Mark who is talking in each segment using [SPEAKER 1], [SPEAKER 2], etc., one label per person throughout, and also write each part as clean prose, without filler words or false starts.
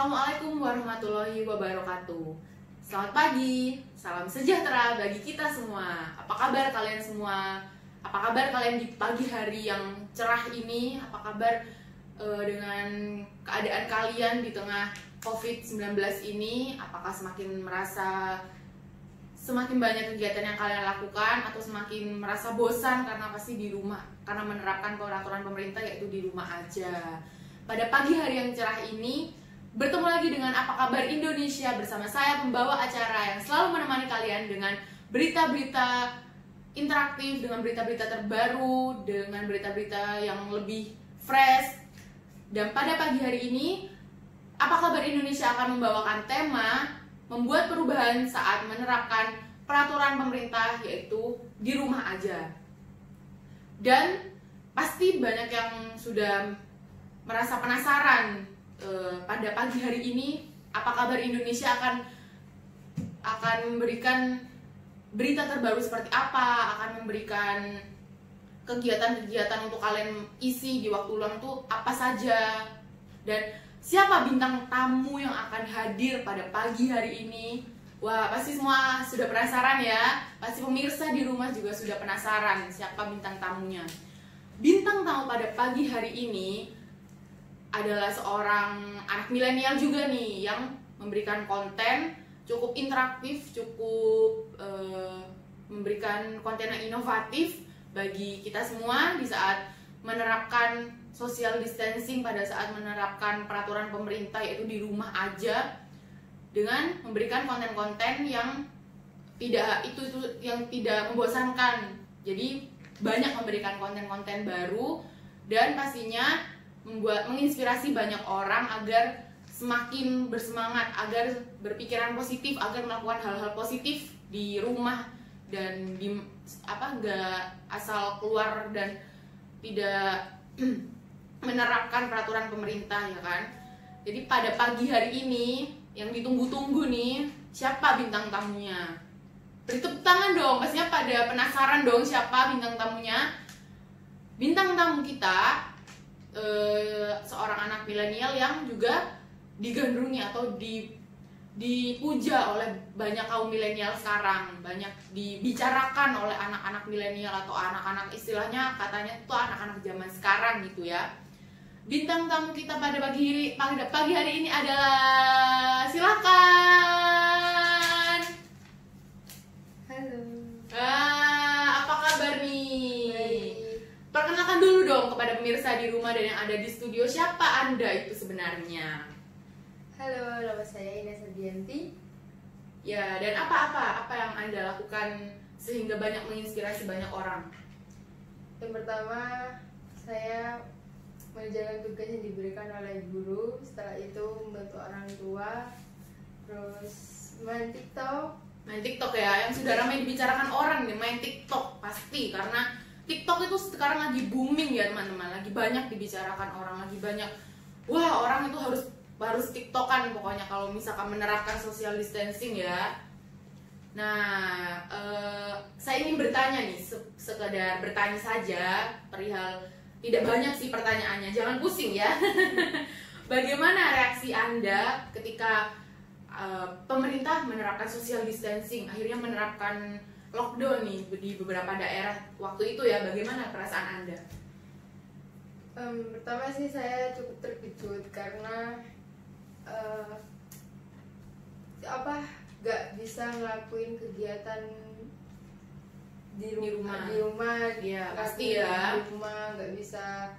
[SPEAKER 1] Assalamualaikum warahmatullahi wabarakatuh. Selamat pagi, salam sejahtera bagi kita semua. Apa kabar kalian semua? Apa kabar kalian di pagi hari yang cerah ini? Apa kabar dengan keadaan kalian di tengah COVID-19 ini? Apakah semakin banyak kegiatan yang kalian lakukan atau semakin merasa bosan karena pasti di rumah, karena menerapkan peraturan pemerintah yaitu di rumah aja. Pada pagi hari yang cerah ini bertemu lagi dengan Apa Kabar Indonesia bersama saya pembawa acara yang selalu menemani kalian dengan berita-berita interaktif, dengan berita-berita terbaru, dengan berita-berita yang lebih fresh. Dan pada pagi hari ini Apa Kabar Indonesia akan membawakan tema membuat perubahan saat menerapkan peraturan pemerintah yaitu di rumah aja. Dan pasti banyak yang sudah merasa penasaran pada pagi hari ini Apa Kabar Indonesia akan memberikan berita terbaru seperti apa, akan memberikan kegiatan-kegiatan untuk kalian isi di waktu luang tuh apa saja, dan siapa bintang tamu yang akan hadir pada pagi hari ini. Wah, pasti semua sudah penasaran ya. Pasti pemirsa di rumah juga sudah penasaran siapa bintang tamunya. Bintang tamu pada pagi hari ini adalah seorang anak milenial juga nih, yang memberikan konten cukup interaktif, cukup memberikan konten yang inovatif bagi kita semua di saat menerapkan social distancing, pada saat menerapkan peraturan pemerintah yaitu di rumah aja, dengan memberikan konten-konten yang tidak membosankan. Jadi banyak memberikan konten-konten baru dan pastinya menginspirasi banyak orang agar semakin bersemangat, agar berpikiran positif, agar melakukan hal-hal positif di rumah dan nggak asal keluar dan tidak menerapkan peraturan pemerintah, ya kan. Jadi pada pagi hari ini yang ditunggu-tunggu nih, siapa bintang tamunya? Beri tepuk tangan dong, pastinya pada penasaran dong siapa bintang tamunya. Bintang tamu kita seorang anak milenial yang juga digandrungi atau dipuja oleh banyak kaum milenial sekarang, banyak dibicarakan oleh anak-anak milenial atau anak-anak, istilahnya katanya itu anak-anak zaman sekarang gitu ya. Bintang tamu kita pada pagi hari ini adalah, silakan.
[SPEAKER 2] Halo.
[SPEAKER 1] Apa kabar nih?
[SPEAKER 2] Baik.
[SPEAKER 1] Perkenalkan dulu dong kepada pemirsa di rumah dan yang ada di studio, siapa Anda itu sebenarnya?
[SPEAKER 2] Halo, nama saya Ines Ardianti.
[SPEAKER 1] Ya, dan apa yang Anda lakukan sehingga banyak menginspirasi banyak orang?
[SPEAKER 2] Yang pertama, saya menjalankan tugas yang diberikan oleh guru. Setelah itu membantu orang tua. Terus main TikTok.
[SPEAKER 1] Main TikTok ya, yang sudah ramai dibicarakan orang nih, main TikTok pasti, karena TikTok itu sekarang lagi booming ya teman-teman, lagi banyak dibicarakan orang, lagi banyak, wah orang itu harus TikTokan pokoknya kalau misalkan menerapkan social distancing ya. Nah, saya ingin bertanya nih, sekedar bertanya saja, perihal tidak banyak sih pertanyaannya, jangan pusing ya. Bagaimana reaksi Anda ketika pemerintah menerapkan social distancing, akhirnya menerapkan lockdown nih di beberapa daerah waktu itu ya, bagaimana perasaan Anda?
[SPEAKER 2] Pertama sih saya cukup terkejut karena gak bisa ngelakuin kegiatan di rumah.
[SPEAKER 1] Ya pasti ya.
[SPEAKER 2] Di rumah gak bisa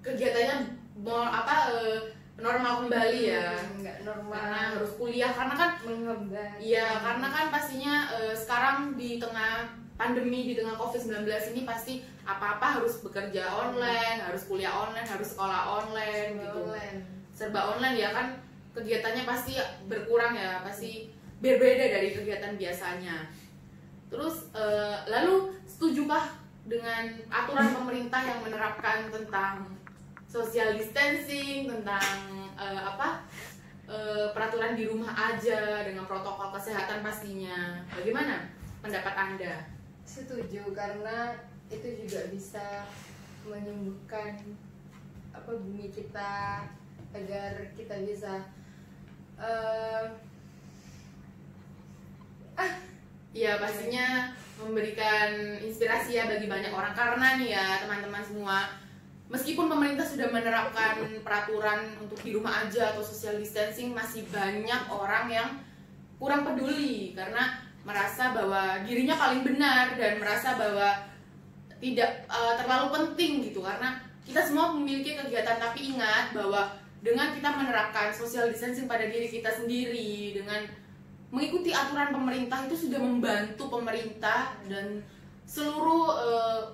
[SPEAKER 1] kegiatannya normal kembali ya,
[SPEAKER 2] nggak normal
[SPEAKER 1] karena harus kuliah, karena kan
[SPEAKER 2] menghambat.
[SPEAKER 1] Iya, karena kan pastinya sekarang di tengah pandemi, di tengah COVID-19 ini pasti apa-apa harus bekerja online, harus kuliah online, harus sekolah online gitu. Serba online ya kan, kegiatannya pasti berkurang ya, pasti berbeda dari kegiatan biasanya. Terus lalu setujukah dengan aturan pemerintah yang menerapkan tentang social distancing, tentang peraturan di rumah aja dengan protokol kesehatan pastinya? Bagaimana pendapat Anda?
[SPEAKER 2] Setuju, karena itu juga bisa menyembuhkan bumi kita agar kita bisa
[SPEAKER 1] ya pastinya memberikan inspirasi ya bagi banyak orang, karena nih ya teman-teman semua, meskipun pemerintah sudah menerapkan peraturan untuk di rumah aja atau social distancing, masih banyak orang yang kurang peduli karena merasa bahwa dirinya paling benar dan merasa bahwa tidak terlalu penting gitu. Karena kita semua memiliki kegiatan, tapi ingat bahwa dengan kita menerapkan social distancing pada diri kita sendiri, dengan mengikuti aturan pemerintah, itu sudah membantu pemerintah dan seluruh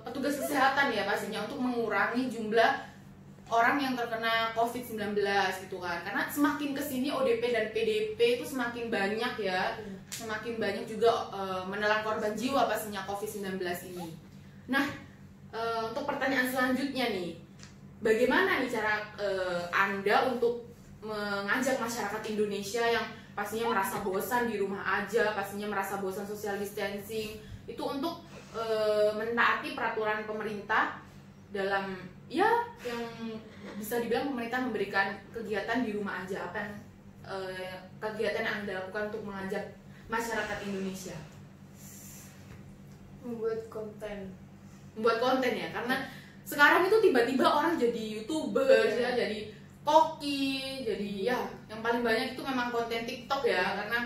[SPEAKER 1] petugas kesehatan ya pastinya untuk mengurangi jumlah orang yang terkena COVID-19 gitu kan. Karena semakin kesini ODP dan PDP itu semakin banyak ya, semakin banyak juga menelan korban jiwa pastinya COVID-19 ini. Nah, untuk pertanyaan selanjutnya nih, bagaimana nih cara Anda untuk mengajak masyarakat Indonesia yang pastinya merasa bosan di rumah aja, pastinya merasa bosan social distancing, itu untuk mentaati peraturan pemerintah dalam ya yang bisa dibilang pemerintah memberikan kegiatan di rumah aja. Apa yang kegiatan yang Anda lakukan untuk mengajak masyarakat Indonesia?
[SPEAKER 2] Membuat konten
[SPEAKER 1] Ya, karena sekarang itu tiba-tiba orang jadi YouTuber ya, jadi koki, jadi ya yang paling banyak itu memang konten TikTok ya. Karena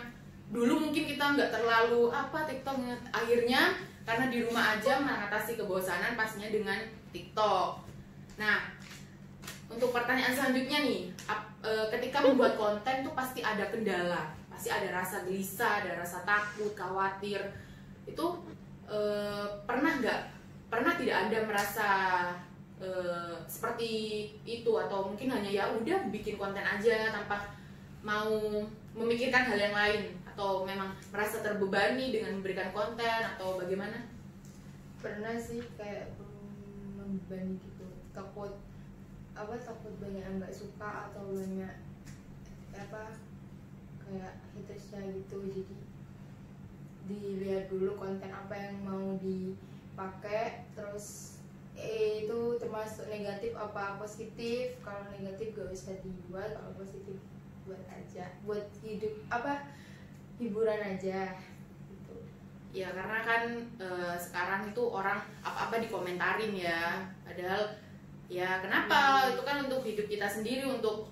[SPEAKER 1] dulu mungkin kita nggak terlalu TikTok, akhirnya karena di rumah aja mengatasi kebosanan pastinya dengan TikTok. Nah, untuk pertanyaan selanjutnya nih, ketika membuat konten tuh pasti ada kendala, pasti ada rasa gelisah, ada rasa takut, khawatir. Itu pernah tidak Anda merasa seperti itu, atau mungkin hanya ya udah bikin konten aja tanpa mau memikirkan hal yang lain, atau memang merasa terbebani dengan memberikan konten, atau bagaimana?
[SPEAKER 2] Pernah sih kayak membebani gitu, takut banyak yang nggak suka atau banyak kayak hatersnya gitu. Jadi dilihat dulu konten apa yang mau dipakai, terus itu termasuk negatif apa positif. Kalau negatif gak usah dibuat, kalau positif buat aja, buat hiburan aja gitu.
[SPEAKER 1] Ya karena kan sekarang itu orang apa-apa dikomentarin ya, padahal ya kenapa, itu kan untuk hidup kita sendiri, untuk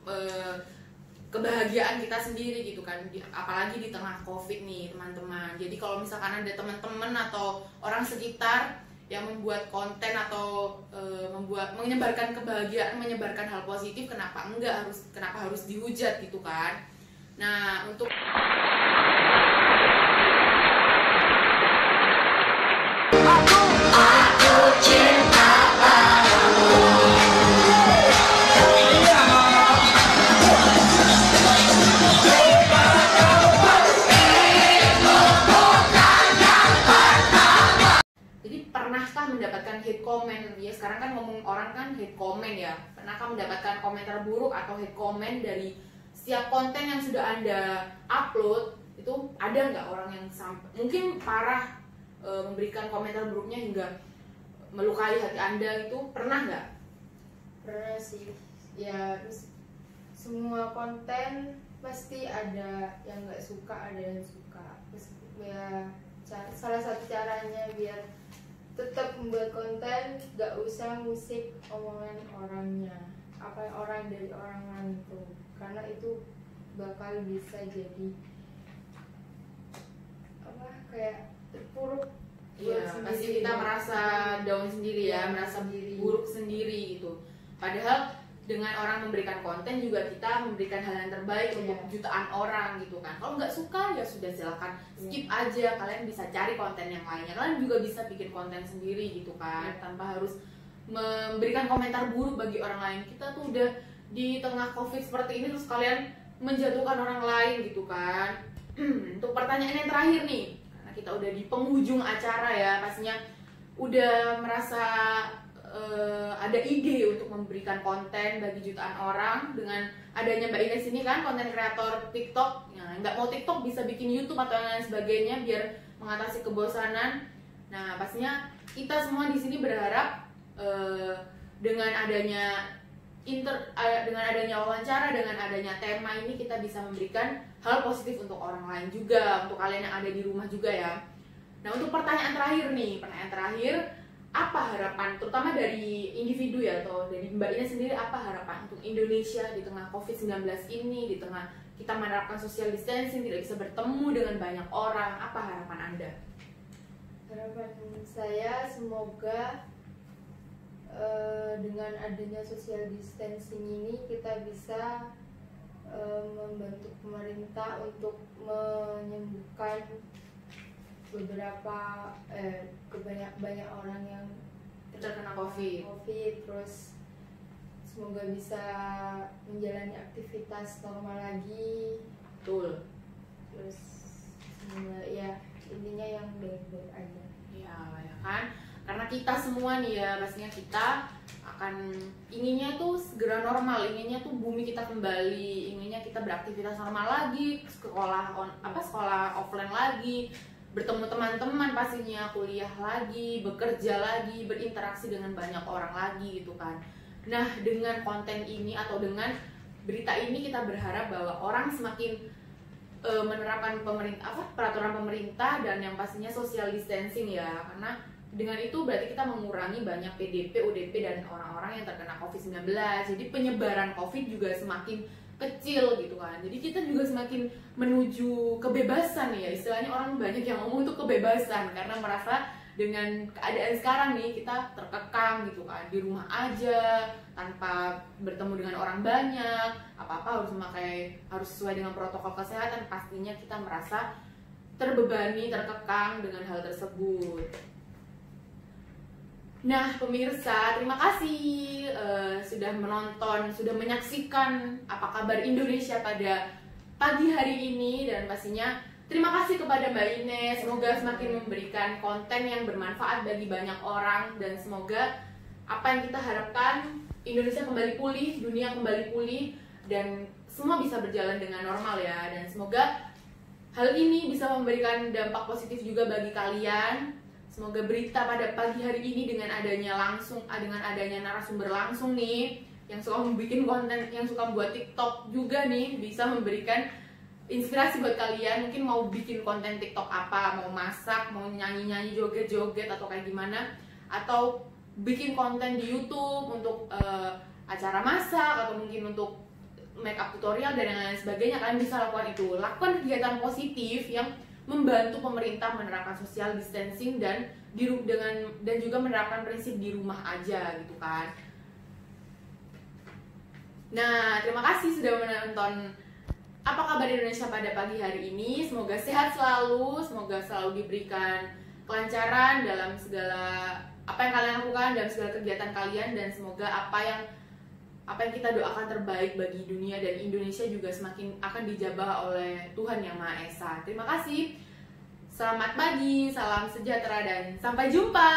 [SPEAKER 1] kebahagiaan kita sendiri gitu kan, apalagi di tengah COVID nih teman-teman. Jadi kalau misalkan ada teman-teman atau orang sekitar yang membuat konten atau menyebarkan kebahagiaan, menyebarkan hal positif, kenapa harus dihujat gitu kan. Nah, untuk mendapatkan hate comment ya, sekarang kan ngomong orang kan hate comment ya, pernahkah mendapatkan komentar buruk atau hate comment dari setiap konten yang sudah Anda upload? Itu ada nggak orang yang mungkin parah memberikan komentar buruknya hingga melukai hati Anda, itu pernah nggak?
[SPEAKER 2] Pernah sih ya, semua konten pasti ada yang nggak suka, ada yang suka. Ya salah satu caranya biar tetap membuat konten, gak usah musik omongan orangnya, orang dari orang lain itu, karena itu bakal bisa jadi kayak terpuruk.
[SPEAKER 1] Iya, pasti kita merasa down sendiri ya, merasa buruk sendiri gitu. Padahal dengan orang memberikan konten juga kita memberikan hal yang terbaik untuk jutaan orang gitu kan. Kalau nggak suka ya sudah, silakan skip aja, kalian bisa cari konten yang lainnya, kalian juga bisa bikin konten sendiri gitu kan, tanpa harus memberikan komentar buruk bagi orang lain. Kita tuh udah di tengah COVID seperti ini, terus kalian menjatuhkan orang lain gitu kan. Untuk pertanyaan yang terakhir nih, karena kita udah di penghujung acara ya, pastinya udah merasa ada ide untuk memberikan konten bagi jutaan orang dengan adanya Mbak Ines ini kan, konten kreator TikTok. Nah, nggak mau TikTok bisa bikin YouTube atau yang lain sebagainya biar mengatasi kebosanan. Nah, pastinya kita semua di sini berharap dengan adanya dengan adanya wawancara, dengan adanya tema ini kita bisa memberikan hal positif untuk orang lain juga, untuk kalian yang ada di rumah juga ya. Nah, untuk pertanyaan terakhir, apa harapan terutama dari individu ya, atau dari Mbak Ina sendiri, apa harapan untuk Indonesia di tengah COVID-19 ini, di tengah kita menerapkan social distancing, tidak bisa bertemu dengan banyak orang, apa harapan Anda?
[SPEAKER 2] Harapan saya semoga dengan adanya social distancing ini kita bisa membantu pemerintah untuk menyembuhkan beberapa banyak orang yang
[SPEAKER 1] terkena COVID.
[SPEAKER 2] Terus semoga bisa menjalani aktivitas normal lagi.
[SPEAKER 1] Betul.
[SPEAKER 2] Terus semoga ya intinya yang baik-baik aja.
[SPEAKER 1] Ya kan, karena kita semua nih ya, pastinya kita akan inginnya tuh segera normal, inginnya tuh bumi kita kembali, inginnya kita beraktivitas normal lagi, sekolah offline lagi, bertemu teman-teman pastinya, kuliah lagi, bekerja lagi, berinteraksi dengan banyak orang lagi gitu kan. Nah, dengan konten ini atau dengan berita ini kita berharap bahwa orang semakin menerapkan peraturan pemerintah dan yang pastinya social distancing ya, karena dengan itu berarti kita mengurangi banyak PDP, ODP dan orang-orang yang terkena COVID-19. Jadi penyebaran COVID juga semakin kecil gitu kan. Jadi kita juga semakin menuju kebebasan ya, istilahnya orang banyak yang ngomong itu kebebasan karena merasa dengan keadaan sekarang nih kita terkekang gitu kan, di rumah aja tanpa bertemu dengan orang banyak, apa-apa harus sesuai dengan protokol kesehatan, pastinya kita merasa terbebani, terkekang dengan hal tersebut. Nah pemirsa, terima kasih sudah menonton, sudah menyaksikan Apa Kabar Indonesia pada pagi hari ini, dan pastinya terima kasih kepada Mbak Ines, semoga semakin memberikan konten yang bermanfaat bagi banyak orang, dan semoga apa yang kita harapkan, Indonesia kembali pulih, dunia kembali pulih, dan semua bisa berjalan dengan normal ya. Dan semoga hal ini bisa memberikan dampak positif juga bagi kalian. Semoga berita pada pagi hari ini dengan adanya narasumber langsung nih, yang suka membuat konten, yang suka membuat TikTok juga nih, bisa memberikan inspirasi buat kalian. Mungkin mau bikin konten TikTok apa, mau masak, mau nyanyi-nyanyi, joget-joget atau kayak gimana, atau bikin konten di YouTube untuk acara masak atau mungkin untuk makeup tutorial dan lain sebagainya, kalian bisa lakukan itu. Lakukan kegiatan positif yang membantu pemerintah menerapkan social distancing dan juga menerapkan prinsip di rumah aja gitu kan. Nah, terima kasih sudah menonton Apa Kabar Indonesia pada pagi hari ini. Semoga sehat selalu, semoga selalu diberikan kelancaran dalam segala apa yang kalian lakukan, dalam segala kegiatan kalian, dan semoga apa yang kita doakan terbaik bagi dunia dan Indonesia juga semakin akan dijabah oleh Tuhan Yang Maha Esa. Terima kasih. Selamat pagi, salam sejahtera, dan sampai jumpa.